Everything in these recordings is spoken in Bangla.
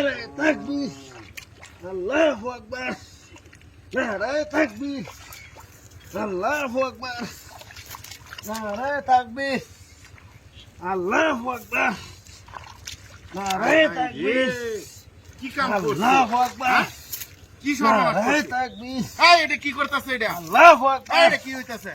নারে তাকবীর আল্লাহু আকবার নারে তাকবীর আল্লাহু আকবার নারে তাকবীর আল্লাহু আকবার নারে তাকবীর কি কাম করছিস আল্লাহু আকবার কি সর্বনাশ নারে করছিস? তাকবীর এই এটা কি করতেছে এটা আল্লাহু আকবার এটা কি হইতাছে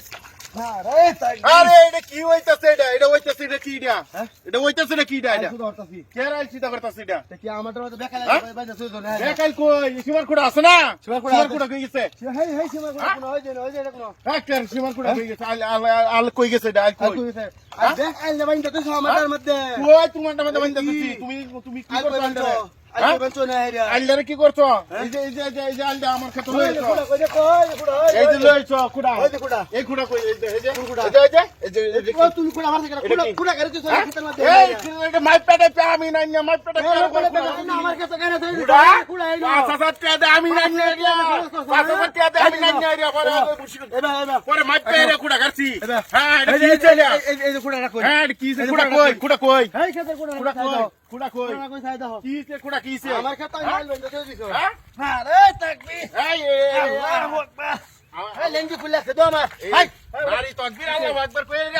নারে তাকবীর আরে এটা কি হইতাছে এটা হইতাছে এটা কি এটা হ্যাঁ? এটা হইতাছে না কি এটা এটা শুধু হরতাছি কে রাইল চিন্তা করতেছে এটা কি আমাদের মধ্যে বেকার হ্যাঁ? বাইজা শুধু না বেকাল কই সীমার কুড়া আছে না সীমার কুড়া সীমার আছে। কুড়া কই গেছে হেই হেই সীমা কোন হই যায় কোন ডাক্তার সীমার কুড়া কই গেছে আল কই গেছে এটা আল কই আর দেখ আইল না বাইন তো আমাদের মধ্যে কই তোমার নামে দাম দিতেছি তুমি তুমি কি করছো আন্ডারে আইল বেঞ্চো না হেরিয়া আন্ডারে কি করছো এই যে আলদা আমার ক্ষেত্রে লইছো কুড়া কই দেখো কুড়া এই যে লইছো কুড়া ওই যে কুড়া এই কুড়া কই এই যে কুড়া। এই যে ও তুমি কুড়া মারতে গেল কুড়া কুড়া করে তুই খেতের মধ্যে এই এটা মাই পেটে পে আমি না মাই পেটে পে আমার কাছে কেন তুই কুড়া কুড়া এই না পাঁচ টাকা আমি না নিয়া 5000 টাকা আমি না নিয়া পরে পরে মাই পেরে কুড়া করছি হ্যাঁ এটা কি চলে এই যে কুড়া রাখো হ্যাঁ এটা কি কুড়া কই হেই খেতের কুড়া কুড়া কই কুড়া কই কুড়া কই চাই দাও কি কুড়া কিছে আমার কাছে আইল বেঞ্চো দিছো হ্যাঁ আরে তাকবীর এই আল্লাহু আকবার এই লেঙ্গি খুলে দে আমার এই বাড়ি তকবীর আল্লাহু আকবার কই রে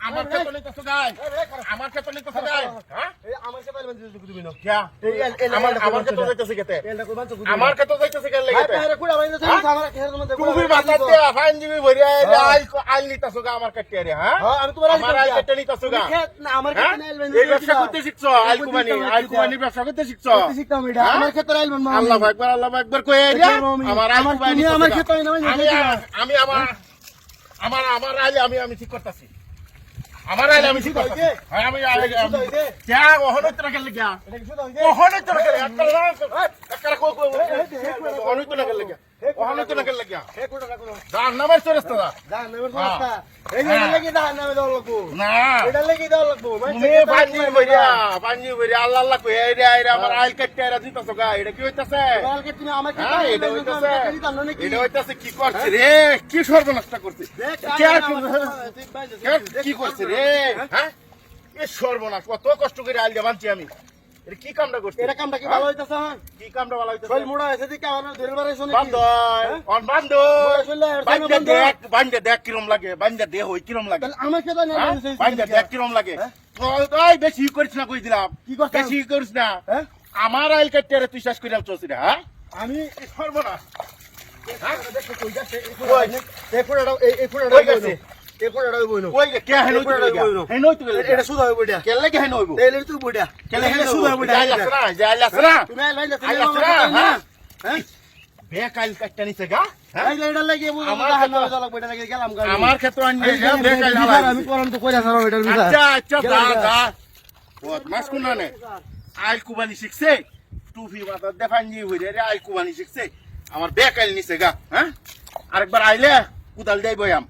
আমার ক্ষেত্রে নিতে সুগাই আমার ক্ষেত্রে নিতে সুগাই হ্যাঁ এই আমার কাছে আইল বেঞ্চো তুমি না क्या আমার ক্ষেত্রে যাইতেছে কেতে আমার ক্ষেত্রে যাইতেছে কেন লাগেতে কুড়া বাইন তো আমার খেতের মধ্যে তুমি বাতাতে ফাইন দিবি ভরি আইল নিতে সুগা আমার ক্ষেত্রে রে হ্যাঁ হ্যাঁ আমি তোমার আমার আইল ক্ষেত্রে নিতে সুগা না আমার কাছে আইল বেঞ্চো এই ব্যবসা করতে শিখছো আইল কুমানি ব্যবসা করতে শিখছো শিখতাম এটা আমার ক্ষেত্রে আইল বেঞ্চো আল্লাহু আকবার কই রে আমার আইল কুমানি আমার ক্ষেত্রে না আমি আমার আইল আমি ঠিক করতেছি আমার আইল আমি ঠিক করতেছি হ্যাঁ আমি क्या ওহনে তোরা কেন লাগিয়া ওহনে তোরা কেন একটা কো ওহনে তোরা কেন লাগিয়া ওহনে তোরা কেন লাগিয়া হে কোটা রাখো দান নামে চরস্তা দান নেবার রাস্তা এই যে লাগি দান নামে দাও লাগবো না এটা লাগি দাও লাগবো তুমি পাঞ্জি ভরিয়া আল্লাহ আল্লাহ কই এই রে আমার আইল কাটতে আর দিতাছো গা এটা কি হইতাছে কালকে তুমি আমার হ্যাঁ ক্ষেত্রে এটা হইতাছে নাকি এটা হইতাছে কি করছে রে কি সর্বনাশটা করছে কি করছে রে হ্যাঁ এ সর্বনাশ কত কষ্ট করে আইল বানছি আমি এটা কি কামটা করছে এটা কামটা কি ভালো হইতাছে কি কামটা ভালো হইতাছে শৈল মোড়া হইছে দিকে আমার ধরবারে শুনে বান্ধ অন বান্ধ বান্ধে দেখ কিরম লাগে বান্ধে দেহ হই কিরম লাগে আমার ক্ষেত্রে না বান্ধে দেখ কিরম লাগে ওই বেশি করিস না কই দিলাম কি করছ বেশি করিস না হ্যাঁ আমার আইল কাটতে রে তুই শেষ করে চলছিস রে হ্যাঁ আমি সর্বনাশ দেখো কই যাচ্ছে এই ফোড়াটা এই ফোড়াটা কই গেছে এই ফোড়াটা বইনো কই কে হেন হইতো হেন হইতো এটা সুদা হইবো এটা কেন লাগে হেন হইবো তেলের তুই বইটা কেন হেন সুদা হইবো এটা যাই লাসরা তুমি আইল বাইলা আইল লাসরা হ্যাঁ হ্যাঁ বে কাইল কাটতে নিছে গা এই যে এটা লাগি বুঝো আমার দাহান ক্ষেত্রে- নামে দাও লাগবো এটা লাগি গেলাম গাড়ি আমার ক্ষেত্রে অন্য বে কাইল আমি কোরআন তো কইরা ছাড়াও এটার বিচার আচ্ছা আচ্ছা দা বদমাস কোন না আইল কুবানি শিখছে টুফি মাথা দেখানি হইরে রে আইল কুবানি শিখছে আমার বে কাইল নিছে গা হ্যাঁ আরেকবার আইলে কুদাল দেই বয়াম